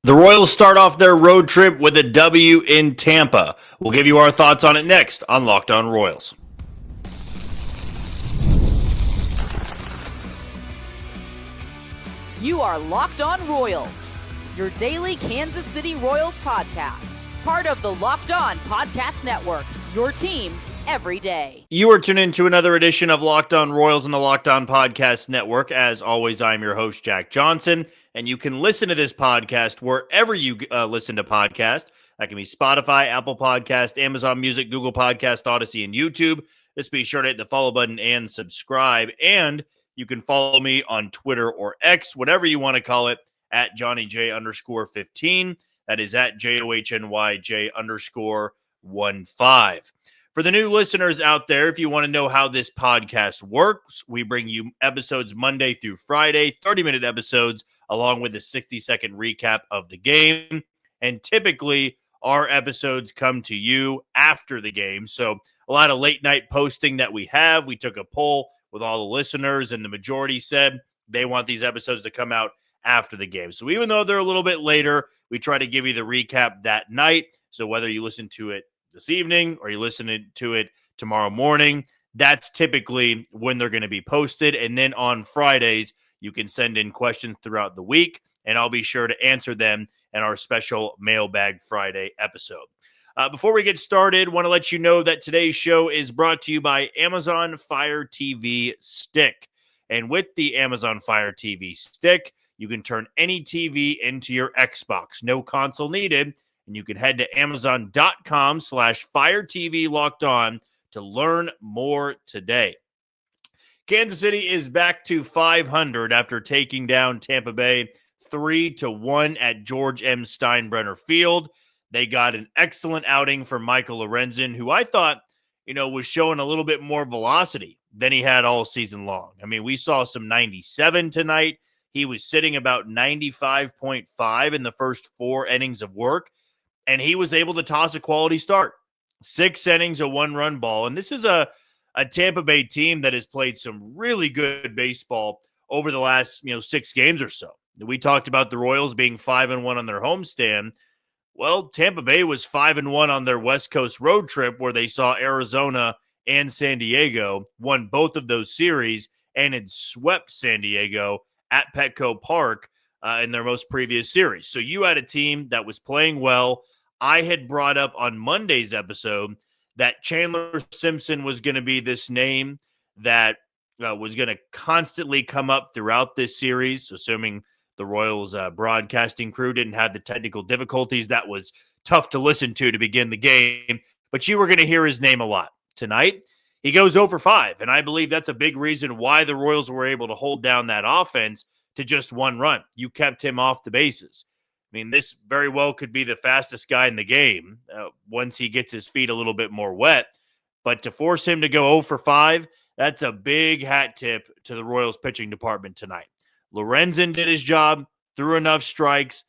The Royals start off their road trip with a W in Tampa. We'll give you our thoughts on it next on Locked On Royals. You are Locked On Royals, your daily Kansas City Royals podcast. Part of the Locked On Podcast Network, your team every day. You are tuned in to another edition of Locked On Royals on the Locked On Podcast Network. As always, I'm your host, Jack Johnson, and you can listen to this podcast wherever you listen to podcasts. That can be Spotify, Apple Podcast, Amazon Music, Google Podcast, Odyssey, and YouTube. Just be sure to hit the follow button and subscribe. And you can follow me on Twitter or X, whatever you want to call it, at JohnnyJ_15. That is at JOHNYJ_15. For the new listeners out there, if you want to know how this podcast works, we bring you episodes Monday through Friday, 30-minute episodes, along with a 60-second recap of the game. And typically, our episodes come to you after the game. So a lot of late-night posting that we have. We took a poll with all the listeners, and the majority said they want these episodes to come out after the game. So even though they're a little bit later, we try to give you the recap that night. So whether you listen to it this evening or you listen to it tomorrow morning, that's typically when they're going to be posted. And then on Fridays, you can send in questions throughout the week, and I'll be sure to answer them in our special Mailbag Friday episode. Before we get started, want to let you know that today's show is brought to you by Amazon Fire TV Stick. And with the Amazon Fire TV Stick, you can turn any TV into your Xbox. No console needed. And you can head to Amazon.com/FireTV to learn more today. Kansas City is back to 500 after taking down Tampa Bay 3-1 at George M. Steinbrenner Field. They got an excellent outing from Michael Lorenzen, who I thought, was showing a little bit more velocity than he had all season long. I mean, we saw some 97 tonight. He was sitting about 95.5 in the first 4 innings of work, and he was able to toss a quality start. 6 innings, a 1-run ball. And this is a Tampa Bay team that has played some really good baseball over the last, 6 games or so. We talked about the Royals being 5-1 on their homestand. Well, Tampa Bay was 5-1 on their West Coast road trip where they saw Arizona and San Diego, won both of those series, and had swept San Diego at Petco Park in their most previous series. So you had a team that was playing well. I had brought up on Monday's episode that Chandler Simpson was going to be this name that was going to constantly come up throughout this series, assuming the Royals broadcasting crew didn't have the technical difficulties. That was tough to listen to begin the game, but you were going to hear his name a lot. Tonight, he goes 0 for 5, and I believe that's a big reason why the Royals were able to hold down that offense to just 1 run. You kept him off the bases. I mean, this very well could be the fastest guy in the game once he gets his feet a little bit more wet, but to force him to go 0 for 5, that's a big hat tip to the Royals pitching department tonight. Lorenzen did his job, threw enough strikes,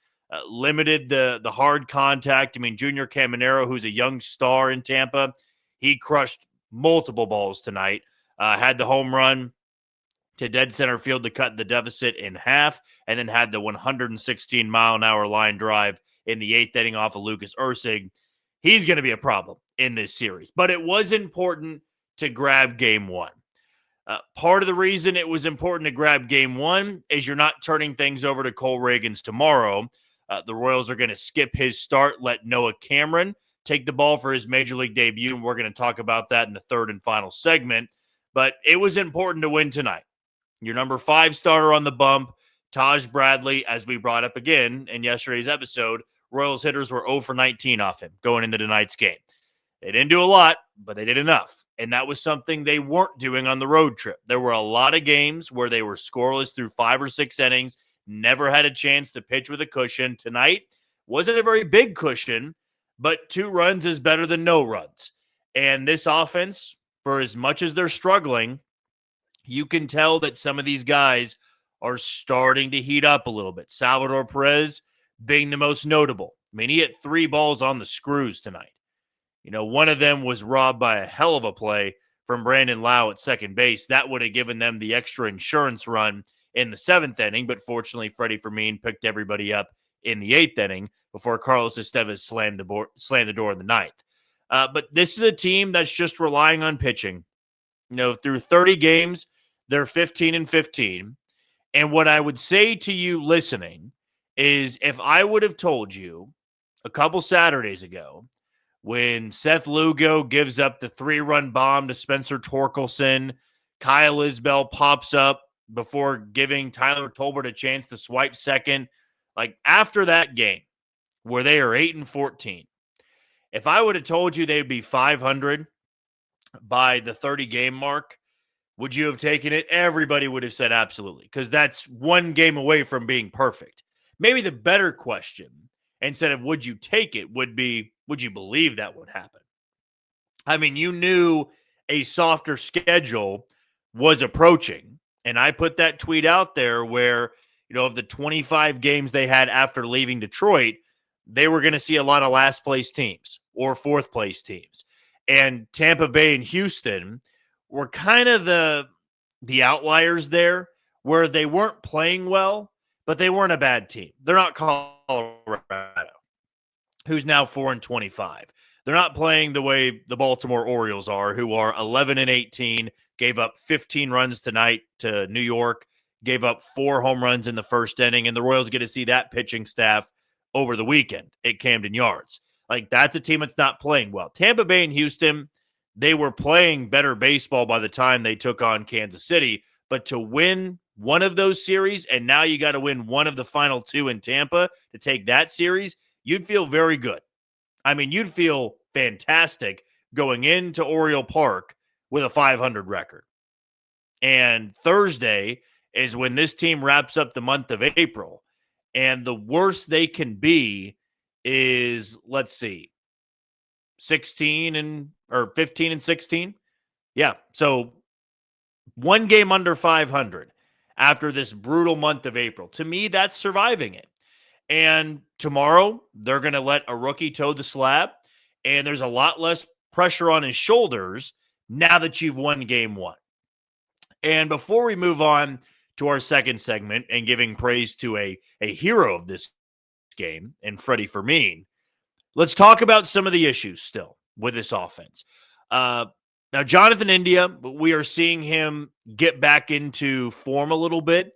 limited the hard contact. I mean, Junior Caminero, who's a young star in Tampa, he crushed multiple balls tonight, had the home run to dead center field to cut the deficit in half, and then had the 116-mile-an-hour line drive in the 8th inning off of Lucas Erceg. He's going to be a problem in this series. But it was important to grab Game 1. Part of the reason it was important to grab Game 1 is you're not turning things over to Cole Reagans tomorrow. The Royals are going to skip his start, let Noah Cameron take the ball for his Major League debut, and we're going to talk about that in the third and final segment. But it was important to win tonight. Your number 5 starter on the bump, Taj Bradley, as we brought up again in yesterday's episode, Royals hitters were 0 for 19 off him going into tonight's game. They didn't do a lot, but they did enough. And that was something they weren't doing on the road trip. There were a lot of games where they were scoreless through 5 or 6 innings, never had a chance to pitch with a cushion. Tonight wasn't a very big cushion, but 2 runs is better than no runs. And this offense, for as much as they're struggling, you can tell that some of these guys are starting to heat up a little bit. Salvador Perez being the most notable. I mean, he hit 3 balls on the screws tonight. One of them was robbed by a hell of a play from Brandon Lau at second base. That would have given them the extra insurance run in the 7th inning, but fortunately, Freddy Fermin picked everybody up in the 8th inning before Carlos Estevez slammed the door in the 9th. But this is a team that's just relying on pitching. Through 30 games, they're 15-15. And what I would say to you listening is if I would have told you a couple Saturdays ago when Seth Lugo gives up the 3-run bomb to Spencer Torkelson, Kyle Isbell pops up before giving Tyler Tolbert a chance to swipe second, like after that game where they are 8-14, if I would have told you they'd be 500 by the 30-game mark, would you have taken it? Everybody would have said absolutely, because that's one game away from being perfect. Maybe the better question, instead of would you take it, would be, would you believe that would happen? I mean, you knew a softer schedule was approaching, and I put that tweet out there where, of the 25 games they had after leaving Detroit, they were going to see a lot of last place teams or fourth place teams. And Tampa Bay and Houston were kind of the outliers there, where they weren't playing well, but they weren't a bad team. They're not Colorado, who's now 4-25. They're not playing the way the Baltimore Orioles are, who are 11-18, gave up 15 runs tonight to New York, gave up 4 home runs in the first inning, and the Royals get to see that pitching staff over the weekend at Camden Yards. Like, that's a team that's not playing well. Tampa Bay and Houston, they were playing better baseball by the time they took on Kansas City, but to win one of those series, and now you got to win one of the final 2 in Tampa to take that series, you'd feel very good. I mean, you'd feel fantastic going into Oriole Park with a 500 record. And Thursday is when this team wraps up the month of April, and the worst they can be is, let's see, 15-16. Yeah. So one game under 500 after this brutal month of April. To me, that's surviving it. And tomorrow, they're going to let a rookie toe the slab, and there's a lot less pressure on his shoulders now that you've won game 1. And before we move on to our second segment and giving praise to a hero of this game and Freddy Fermin, let's talk about some of the issues still with this offense. Now, Jonathan India, we are seeing him get back into form a little bit.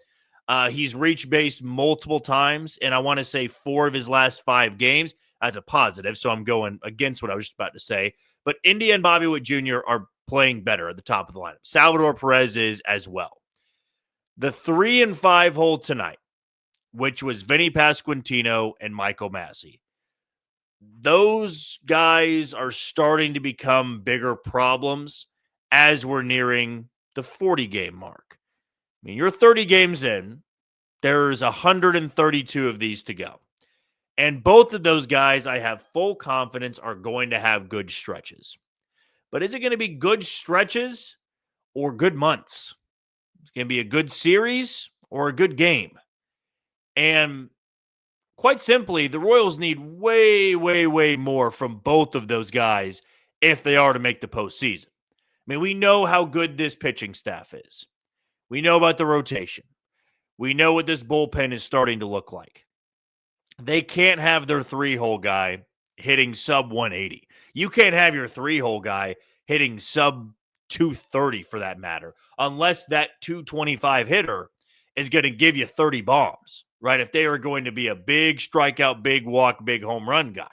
He's reached base multiple times, and I want to say 4 of his last 5 games as a positive, so I'm going against what I was just about to say. But India and Bobby Witt Jr. are playing better at the top of the lineup. Salvador Perez is as well. The 3 and 5 hole tonight, which was Vinny Pasquantino and Michael Massey, those guys are starting to become bigger problems as we're nearing the 40-game mark. I mean, you're 30 games in. There's 132 of these to go. And both of those guys, I have full confidence, are going to have good stretches. But is it going to be good stretches or good months? It's going to be a good series or a good game. And quite simply, the Royals need way, way, way more from both of those guys if they are to make the postseason. I mean, we know how good this pitching staff is. We know about the rotation. We know what this bullpen is starting to look like. They can't have their 3-hole guy hitting sub 180. You can't have your 3-hole guy hitting sub 230 for that matter, unless that 225 hitter is going to give you 30 bombs, right? If they are going to be a big strikeout, big walk, big home run guy.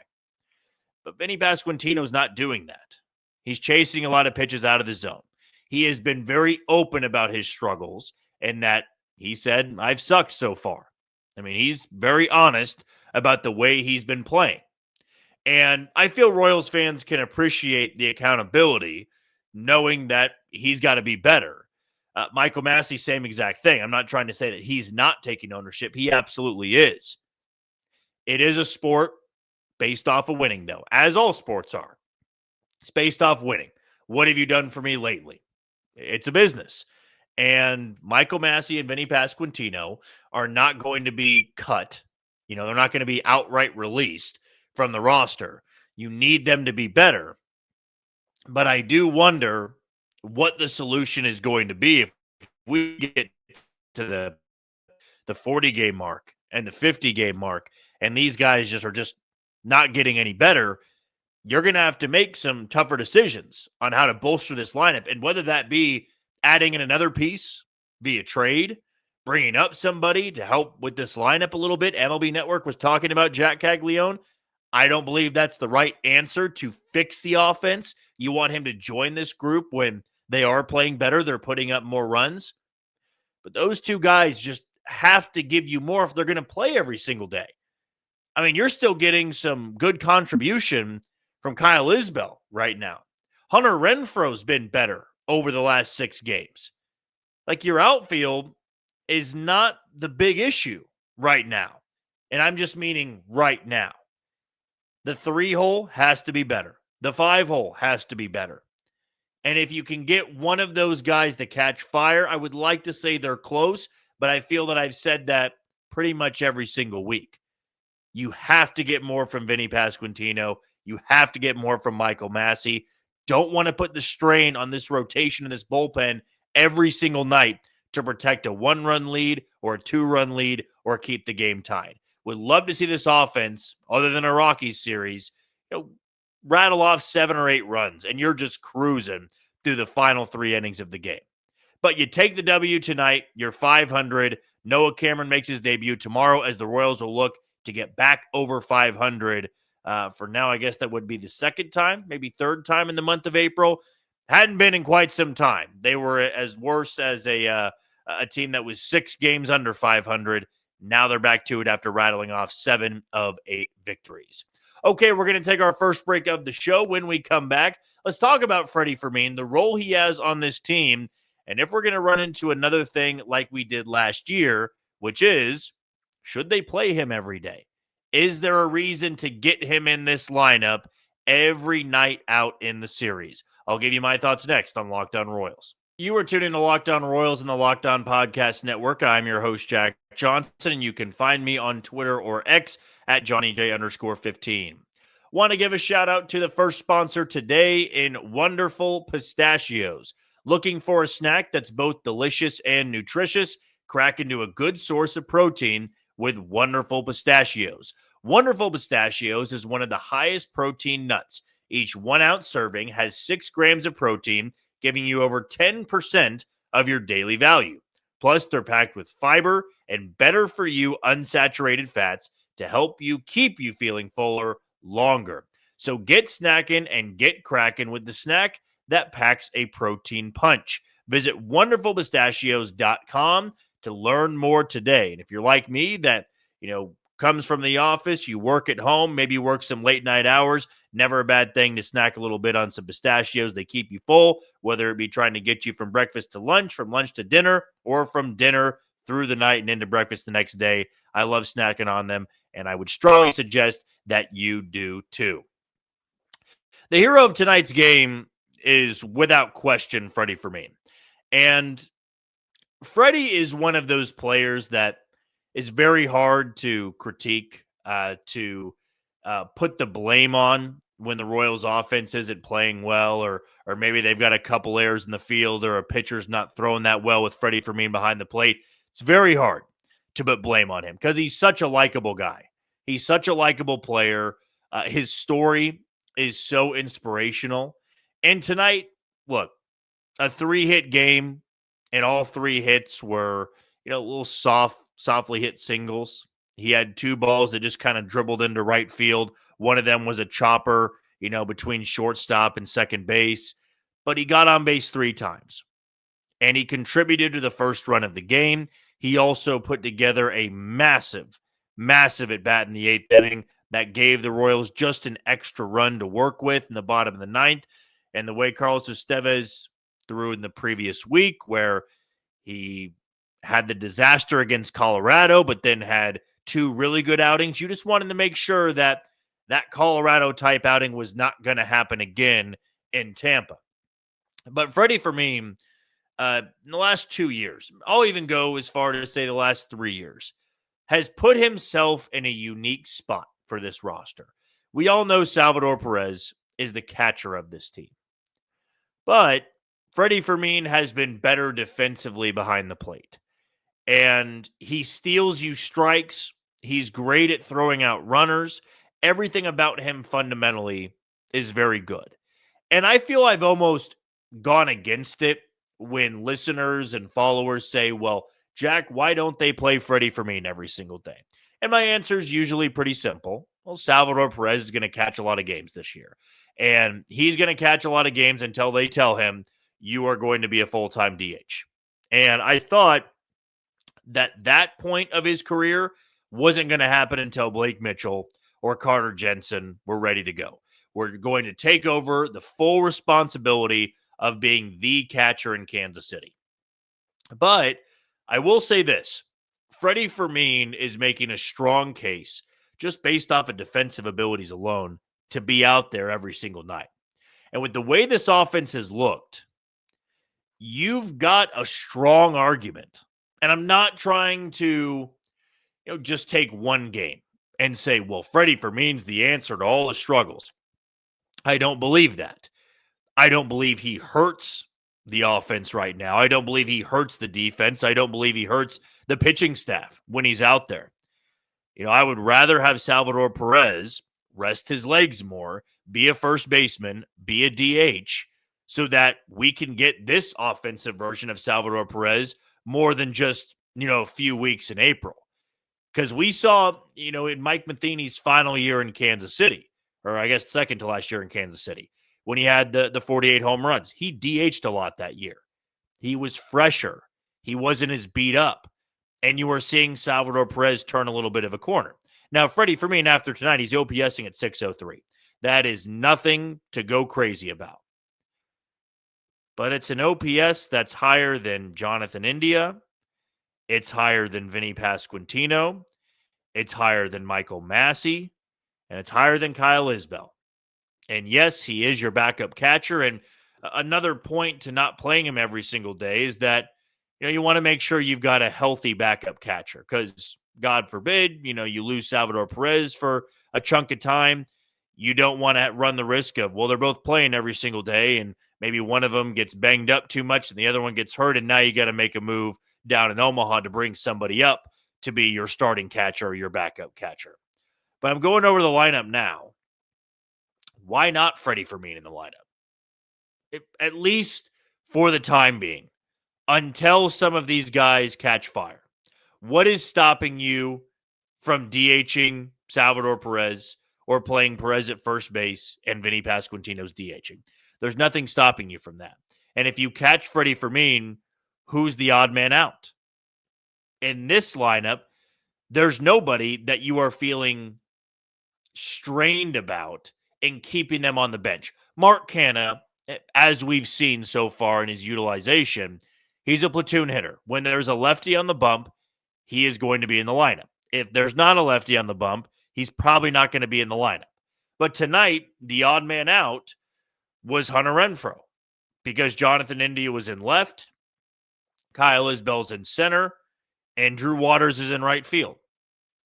But Vinny Pasquantino's not doing that. He's chasing a lot of pitches out of the zone. He has been very open about his struggles and that he said, I've sucked so far. I mean, he's very honest about the way he's been playing. And I feel Royals fans can appreciate the accountability knowing that he's got to be better. Michael Massey, same exact thing. I'm not trying to say that he's not taking ownership. He absolutely is. It is a sport based off of winning, though, as all sports are. It's based off winning. What have you done for me lately? It's a business. And Michael Massey and Vinny Pasquantino are not going to be cut. They're not going to be outright released from the roster. You need them to be better. But I do wonder what the solution is going to be if we get to the 40-game mark and the 50-game mark, and these guys just are just not getting any better, you're going to have to make some tougher decisions on how to bolster this lineup. And whether that be adding in another piece via trade, bringing up somebody to help with this lineup a little bit. MLB Network was talking about Jack Caglione. I don't believe that's the right answer to fix the offense. You want him to join this group when they are playing better, they're putting up more runs. But those two guys just have to give you more if they're going to play every single day. I mean, you're still getting some good contribution from Kyle Isbell right now. Hunter Renfroe's been better over the last 6 games. Like, your outfield is not the big issue right now. And I'm just meaning right now. The 3-hole has to be better. The 5-hole has to be better. And if you can get one of those guys to catch fire, I would like to say they're close, but I feel that I've said that pretty much every single week. You have to get more from Vinny Pasquantino. You have to get more from Michael Massey. Don't want to put the strain on this rotation in this bullpen every single night to protect a 1-run lead or a 2-run lead or keep the game tied. Would love to see this offense, other than a Rockies series, rattle off 7 or 8 runs, and you're just cruising through the final 3 innings of the game. But you take the W tonight, you're 500. Noah Cameron makes his debut tomorrow as the Royals will look to get back over 500. For now, I guess that would be the second time, maybe third time in the month of April. Hadn't been in quite some time. They were as worse as a team that was 6 games under 500. Now they're back to it after rattling off 7 of 8 victories. Okay, we're going to take our first break of the show. When we come back, let's talk about Freddy Fermin, the role he has on this team, and if we're going to run into another thing like we did last year, which is, should they play him every day? Is there a reason to get him in this lineup every night out in the series? I'll give you my thoughts next on Locked On Royals. You are tuning to Locked On Royals and the Locked On Podcast Network. I'm your host, Jack Johnson, and you can find me on Twitter or X at JohnnyJ_15. Want to give a shout out to the first sponsor today in Wonderful Pistachios. Looking for a snack that's both delicious and nutritious? Crack into a good source of protein with Wonderful Pistachios. Wonderful Pistachios is one of the highest protein nuts. Each 1-ounce serving has 6 grams of protein, giving you over 10% of your daily value. Plus, they're packed with fiber and better-for-you unsaturated fats to help you keep you feeling fuller longer. So get snackin' and get crackin' with the snack that packs a protein punch. Visit wonderfulpistachios.com to learn more today. And if you're like me, that, comes from the office, you work at home, maybe you work some late night hours, never a bad thing to snack a little bit on some pistachios. They keep you full, whether it be trying to get you from breakfast to lunch, from lunch to dinner, or from dinner through the night and into breakfast the next day. I love snacking on them, and I would strongly suggest that you do too. The hero of tonight's game is, without question, Freddy Fermin. And Freddy is one of those players that is very hard to critique, to put the blame on when the Royals offense isn't playing well, or maybe they've got a couple errors in the field, or a pitcher's not throwing that well with Freddy Fermin behind the plate. It's very hard to put blame on him because he's such a likable guy. He's such a likable player. His story is so inspirational. And tonight, look, a 3-hit game, and all 3 hits were, little softly hit singles. He had 2 balls that just kind of dribbled into right field. One of them was a chopper, between shortstop and second base. But he got on base 3 times. And he contributed to the first run of the game. He also put together a massive at-bat in the 8th inning that gave the Royals just an extra run to work with in the bottom of the 9th. And the way Carlos Estevez threw in the previous week, where he had the disaster against Colorado, but then had 2 really good outings, you just wanted to make sure that Colorado-type outing was not going to happen again in Tampa. But Freddy Fermin, in the last 2 years, I'll even go as far to say the last 3 years, has put himself in a unique spot for this roster. We all know Salvador Perez is the catcher of this team. But Freddy Fermin has been better defensively behind the plate. And he steals you strikes He's great at throwing out runners. Everything about him fundamentally is very good. And I feel I've almost gone against it when listeners and followers say, well, Jack, why don't they play Freddy Fermin every single day? And my answer is usually pretty simple. Well, Salvador Perez is going to catch a lot of games this year. And he's going to catch a lot of games until they tell him you are going to be a full-time DH. And I thought that point of his career wasn't going to happen until Blake Mitchell or Carter Jensen were ready to go. We're going to take over the full responsibility of being the catcher in Kansas City. But I will say this. Freddy Fermin is making a strong case, just based off of defensive abilities alone, to be out there every single night. And with the way this offense has looked, you've got a strong argument. And I'm not trying to just take one game and say, well, Freddy Fermin's the answer to all the struggles. I don't believe that. I don't believe he hurts the offense right now. I don't believe he hurts the defense. I don't believe he hurts the pitching staff when he's out there. I would rather have Salvador Perez rest his legs more, be a first baseman, be a DH, so that we can get this offensive version of Salvador Perez more than just, a few weeks in April. Because we saw, in Mike Matheny's final year in Kansas City, or I guess second to last year in Kansas City, when he had the 48 home runs, he DH'd a lot that year. He was fresher. He wasn't as beat up. And you were seeing Salvador Perez turn a little bit of a corner. Now, Freddy Fermin, after tonight, he's OPSing at 603. That is nothing to go crazy about. But it's an OPS that's higher than Jonathan India. It's higher than Vinny Pasquantino. It's higher than Michael Massey. And it's higher than Kyle Isbell. And yes, he is your backup catcher. And another point to not playing him every single day is that, you want to make sure you've got a healthy backup catcher. Because, God forbid, you lose Salvador Perez for a chunk of time. You don't want to run the risk of, well, they're both playing every single day, and maybe one of them gets banged up too much and the other one gets hurt, and now you got to make a move down in Omaha to bring somebody up to be your starting catcher or your backup catcher. But I'm going over the lineup now. Why not Freddy Fermin in the lineup? At least for the time being, until some of these guys catch fire. What is stopping you from DHing Salvador Perez or playing Perez at first base and Vinny Pasquantino's DHing? There's nothing stopping you from that. And if you catch Freddy Fermin, who's the odd man out? In this lineup, there's nobody that you are feeling strained about in keeping them on the bench. Mark Canha, as we've seen so far in his utilization, he's a platoon hitter. When there's a lefty on the bump, he is going to be in the lineup. If there's not a lefty on the bump, he's probably not going to be in the lineup. But tonight, the odd man out was Hunter Renfroe because Jonathan India was in left, Kyle Isbell's in center, and Drew Waters is in right field.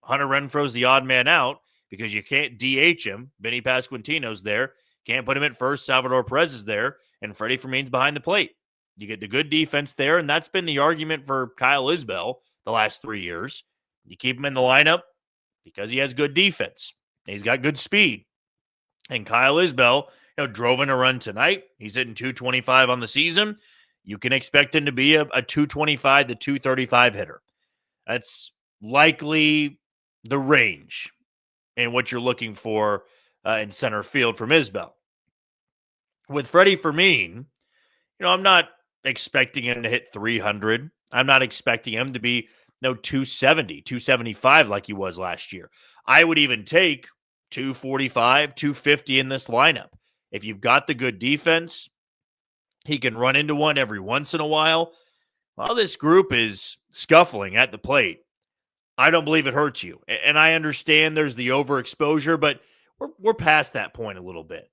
Hunter Renfroe's the odd man out because you can't DH him. Vinny Pasquantino's there. Can't put him at first. Salvador Perez is there, and Freddy Fermin's behind the plate. You get the good defense there, and that's been the argument for Kyle Isbell the last 3 years. You keep him in the lineup because he has good defense. He's got good speed. And Kyle Isbell, drove in a run tonight. He's hitting 225 on the season. You can expect him to be a 225 to 235 hitter. That's likely the range and what you're looking for in center field from Isbell. With Freddy Fermin, I'm not expecting him to hit 300. I'm not expecting him to be 270, 275 like he was last year. I would even take 245, 250 in this lineup. If you've got the good defense, he can run into one every once in a while. While this group is scuffling at the plate, I don't believe it hurts you. And I understand there's the overexposure, but we're past that point a little bit.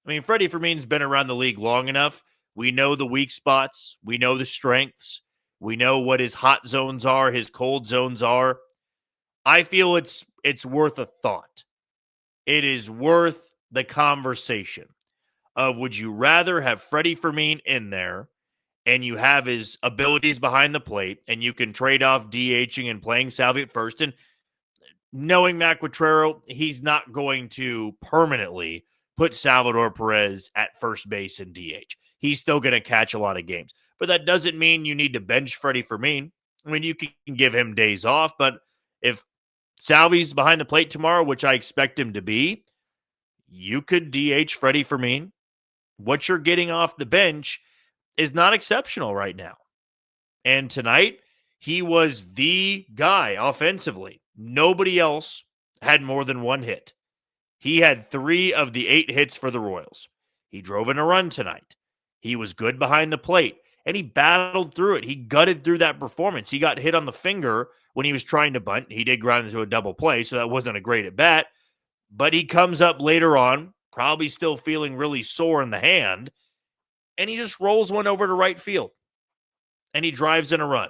I mean, Freddy Fermin's been around the league long enough. We know the weak spots. We know the strengths. We know what his hot zones are, his cold zones are. I feel it's worth a thought. It is worth the conversation of, would you rather have Freddy Fermin in there and you have his abilities behind the plate and you can trade off DHing and playing Salvi at first? And knowing Matt Quatrero, he's not going to permanently put Salvador Perez at first base and DH. He's still going to catch a lot of games. But that doesn't mean you need to bench Freddy Fermin. I mean, you can give him days off, but if Salvy's behind the plate tomorrow, which I expect him to be, you could DH Freddy Fermin. What you're getting off the bench is not exceptional right now. And tonight, he was the guy offensively. Nobody else had more than one hit. He had 3 of the 8 hits for the Royals. He drove in a run tonight. He was good behind the plate, and he battled through it. He gutted through that performance. He got hit on the finger when he was trying to bunt. He did ground into a double play, so that wasn't a great at bat. But he comes up later on, probably still feeling really sore in the hand, and he just rolls one over to right field. And he drives in a run.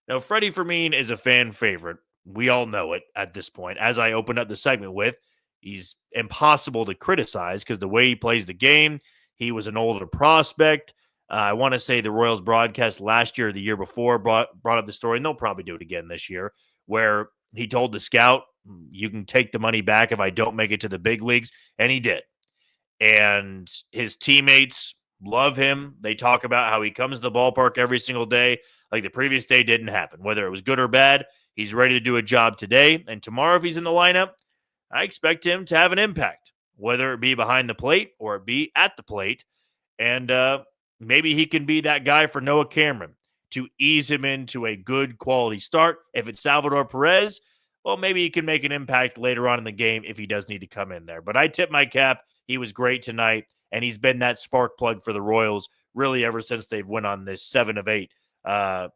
Now, Freddy Fermin is a fan favorite. We all know it at this point. As I opened up the segment with, he's impossible to criticize because the way he plays the game, he was an older prospect. I want to say the Royals broadcast last year or the year before brought up the story, and they'll probably do it again this year, where he told the scout, you can take the money back if I don't make it to the big leagues, and he did. And his teammates love him. They talk about how he comes to the ballpark every single day. Like the previous day didn't happen. Whether it was good or bad, he's ready to do a job today. And tomorrow, if he's in the lineup, I expect him to have an impact, whether it be behind the plate or it be at the plate. And maybe he can be that guy for Noah Cameron to ease him into a good quality start. If it's Salvador Perez, well, maybe he can make an impact later on in the game if he does need to come in there. But I tip my cap. He was great tonight, and he's been that spark plug for the Royals really ever since they've went on this 7 of 8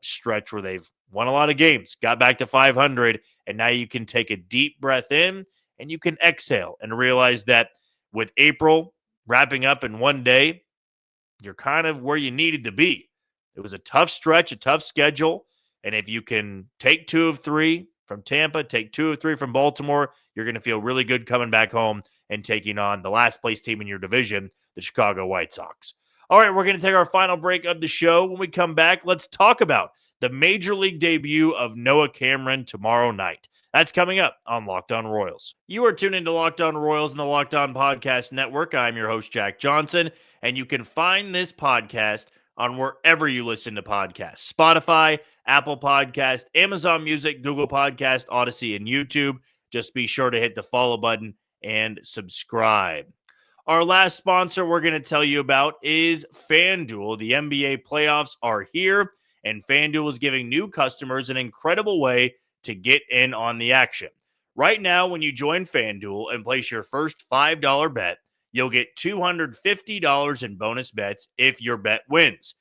stretch where they've won a lot of games, got back to 500, and now you can take a deep breath in and you can exhale and realize that with April wrapping up in one day, you're kind of where you needed to be. It was a tough stretch, a tough schedule, and if you can take 2 of 3 from Tampa, take 2 of 3 from Baltimore, you're going to feel really good coming back home and taking on the last place team in your division, the Chicago White Sox. All right, we're going to take our final break of the show. When we come back, let's talk about the Major League debut of Noah Cameron tomorrow night. That's coming up on Locked On Royals. You are tuned into Locked On Royals and the Locked On Podcast Network. I'm your host, Jack Johnson, and you can find this podcast on wherever you listen to podcasts: Spotify, Apple Podcast, Amazon Music, Google Podcast, Odyssey, and YouTube. Just be sure to hit the follow button and subscribe. Our last sponsor we're going to tell you about is FanDuel. The NBA playoffs are here, and FanDuel is giving new customers an incredible way to get in on the action. Right now, when you join FanDuel and place your first $5 bet, you'll get $250 in bonus bets if your bet wins.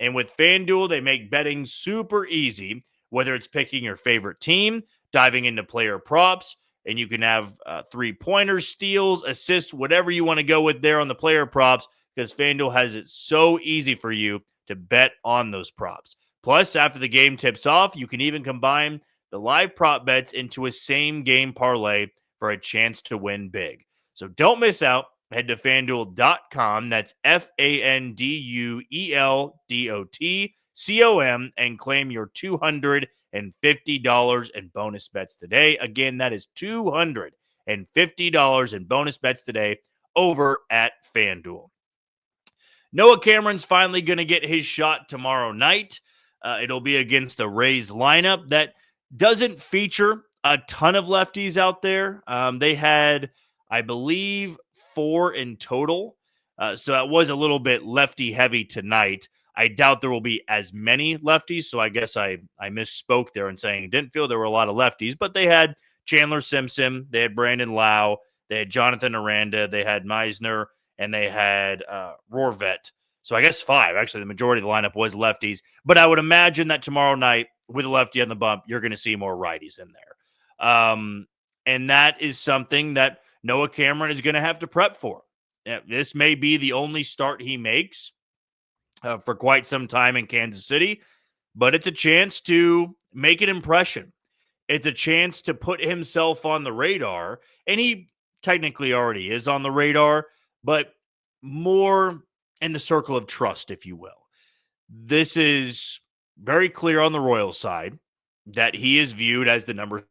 And with FanDuel, they make betting super easy, whether it's picking your favorite team, diving into player props, and you can have 3-pointers, steals, assists, whatever you want to go with there on the player props, because FanDuel has it so easy for you to bet on those props. Plus, after the game tips off, you can even combine the live prop bets into a same-game parlay for a chance to win big. So don't miss out. Head to FanDuel.com. That's FanDuel.com and claim your $250 in bonus bets today. Again, that is $250 in bonus bets today over at FanDuel. Noah Cameron's finally going to get his shot tomorrow night. It'll be against a Rays lineup that doesn't feature a ton of lefties out there. They had, I believe, 4 in total. So that was a little bit lefty heavy tonight. I doubt there will be as many lefties, so I guess I misspoke there in saying didn't feel there were a lot of lefties, but they had Chandler Simpson, they had Brandon Lau, they had Jonathan Aranda, they had Meisner, and they had Rorvet. So I guess 5. Actually, the majority of the lineup was lefties, but I would imagine that tomorrow night with a lefty on the bump, you're going to see more righties in there. And that is something that Noah Cameron is going to have to prep for. This may be the only start he makes for quite some time in Kansas City, but it's a chance to make an impression. It's a chance to put himself on the radar, and he technically already is on the radar, but more in the circle of trust, if you will. This is very clear on the Royals side. that he is viewed as the number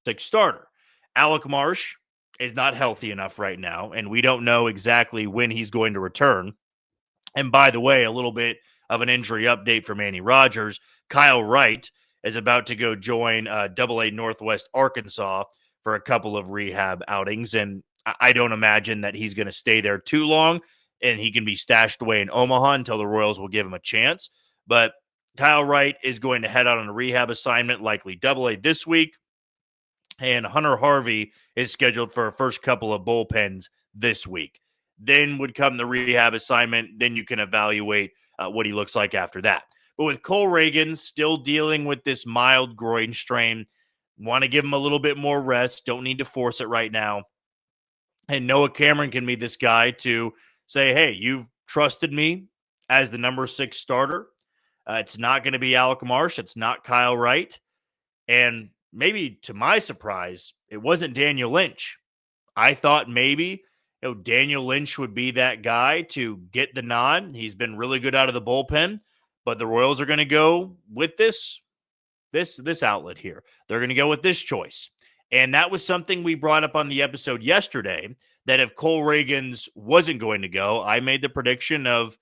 6 starter. Alec Marsh is not healthy enough right now, and we don't know exactly when he's going to return. And by the way, a little bit of an injury update for Manny Rogers. Kyle Wright is about to go join AA Northwest Arkansas for a couple of rehab outings, and I don't imagine that he's going to stay there too long, and he can be stashed away in Omaha until the Royals will give him a chance. But Kyle Wright is going to head out on a rehab assignment, likely AA this week, and Hunter Harvey is scheduled for a first couple of bullpens this week. Then would come the rehab assignment. Then you can evaluate what he looks like after that. But with Cole Reagan still dealing with this mild groin strain, want to give him a little bit more rest. Don't need to force it right now. And Noah Cameron can be this guy to say, hey, you've trusted me as the number 6 starter. It's not going to be Alec Marsh. It's not Kyle Wright. And maybe to my surprise, it wasn't Daniel Lynch. I thought maybe Daniel Lynch would be that guy to get the nod. He's been really good out of the bullpen, but the Royals are going to go with this outlet here. They're going to go with this choice. And that was something we brought up on the episode yesterday, that if Cole Reagans wasn't going to go, I made the prediction of,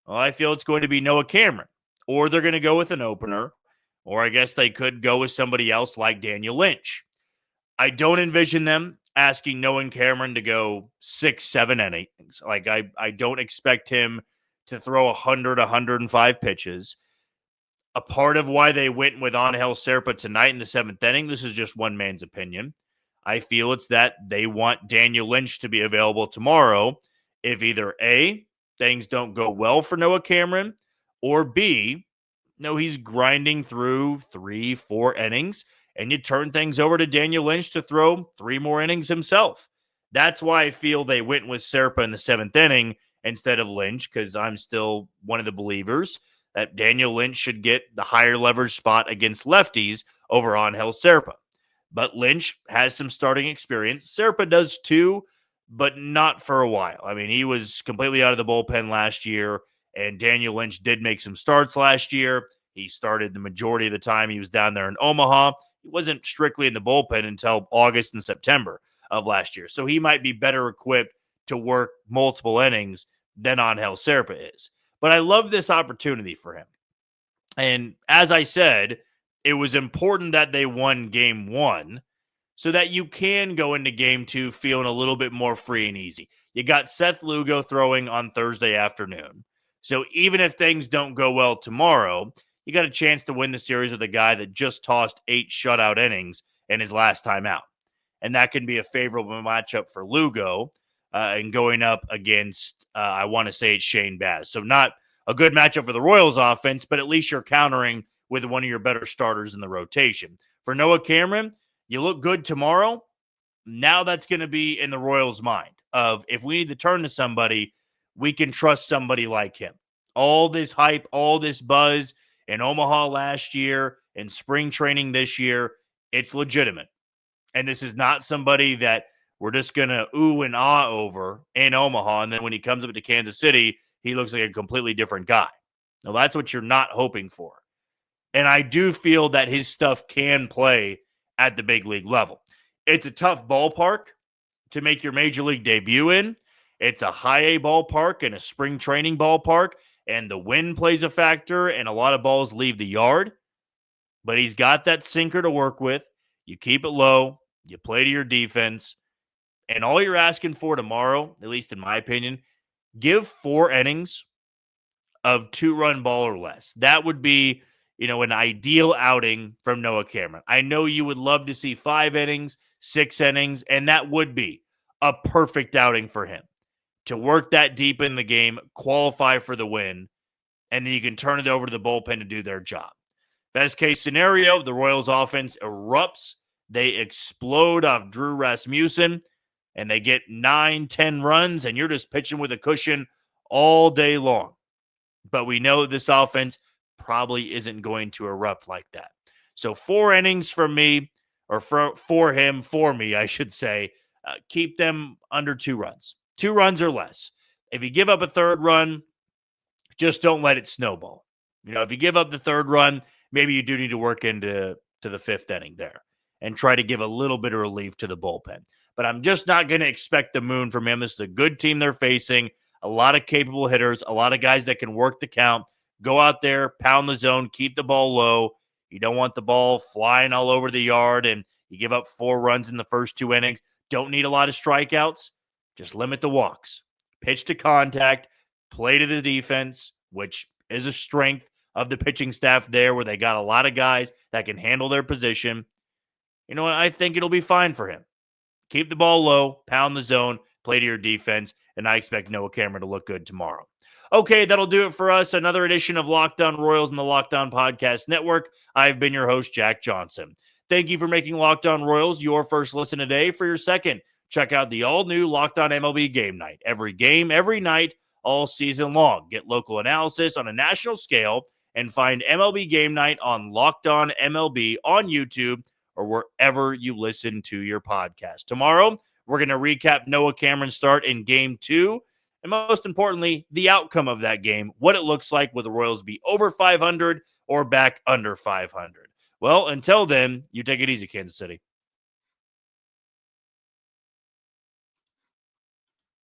well, I feel it's going to be Noah Cameron, or they're going to go with an opener, or I guess they could go with somebody else like Daniel Lynch. I don't envision them asking Noah Cameron to go 6-7 innings. Like, I don't expect him to throw 100, 105 pitches. A part of why they went with Angel Serpa tonight in the 7th inning, this is just one man's opinion, I feel it's that they want Daniel Lynch to be available tomorrow if either A, things don't go well for Noah Cameron, or B, no, he's grinding through 3-4 innings, and you turn things over to Daniel Lynch to throw 3 more innings himself. That's why I feel they went with Serpa in the 7th inning instead of Lynch, because I'm still one of the believers that Daniel Lynch should get the higher leverage spot against lefties over Angel Serpa. But Lynch has some starting experience. Serpa does too, but not for a while. I mean, he was completely out of the bullpen last year, and Daniel Lynch did make some starts last year. He started the majority of the time he was down there in Omaha. He wasn't strictly in the bullpen until August and September of last year. So he might be better equipped to work multiple innings than Angel Serpa is. But I love this opportunity for him. And as I said, it was important that they won game 1 so that you can go into game 2 feeling a little bit more free and easy. You got Seth Lugo throwing on Thursday afternoon. So even if things don't go well tomorrow, you got a chance to win the series with a guy that just tossed 8 shutout innings in his last time out. And that can be a favorable matchup for Lugo and going up against, I want to say it's Shane Baz. So not a good matchup for the Royals offense, but at least you're countering with one of your better starters in the rotation. For Noah Cameron, you look good tomorrow. Now that's going to be in the Royals' mind of, if we need to turn to somebody, we can trust somebody like him. All this hype, all this buzz in Omaha last year, in spring training this year, it's legitimate. And this is not somebody that we're just going to ooh and ah over in Omaha, and then when he comes up to Kansas City, he looks like a completely different guy. Now, that's what you're not hoping for. And I do feel that his stuff can play at the big league level. It's a tough ballpark to make your major league debut in. It's a high A ballpark and a spring training ballpark, and the wind plays a factor, and a lot of balls leave the yard. But he's got that sinker to work with. You keep it low. You play to your defense. And all you're asking for tomorrow, at least in my opinion, give 4 innings of 2-run ball or less. That would be, an ideal outing from Noah Cameron. I know you would love to see 5 innings, 6 innings, and that would be a perfect outing for him. To work that deep in the game, qualify for the win, and then you can turn it over to the bullpen to do their job. Best case scenario, the Royals offense erupts. They explode off Drew Rasmussen, and they get 9-10 runs, and you're just pitching with a cushion all day long. But we know this offense probably isn't going to erupt like that. So 4 innings from me, or for me, I should say, keep them under 2 runs. 2 runs or less. If you give up a 3rd run, just don't let it snowball. If you give up the 3rd run, maybe you do need to work into to the 5th inning there and try to give a little bit of relief to the bullpen. But I'm just not going to expect the moon from him. This is a good team they're facing, a lot of capable hitters, a lot of guys that can work the count. Go out there, pound the zone, keep the ball low. You don't want the ball flying all over the yard and you give up 4 runs in the first 2 innings. Don't need a lot of strikeouts. Just limit the walks. Pitch to contact, play to the defense, which is a strength of the pitching staff there where they got a lot of guys that can handle their position. You know what? I think it'll be fine for him. Keep the ball low, pound the zone, play to your defense, and I expect Noah Cameron to look good tomorrow. Okay, that'll do it for us. Another edition of Locked On Royals and the Locked On Podcast Network. I've been your host, Jack Johnson. Thank you for making Locked On Royals your first listen today. For your second, check out the all-new Locked On MLB Game Night. Every game, every night, all season long. Get local analysis on a national scale and find MLB Game Night on Locked On MLB on YouTube or wherever you listen to your podcast. Tomorrow, we're going to recap Noah Cameron's start in Game 2, and most importantly, the outcome of that game, what it looks like. Will the Royals be over 500 or back under 500? Well, until then, you take it easy, Kansas City.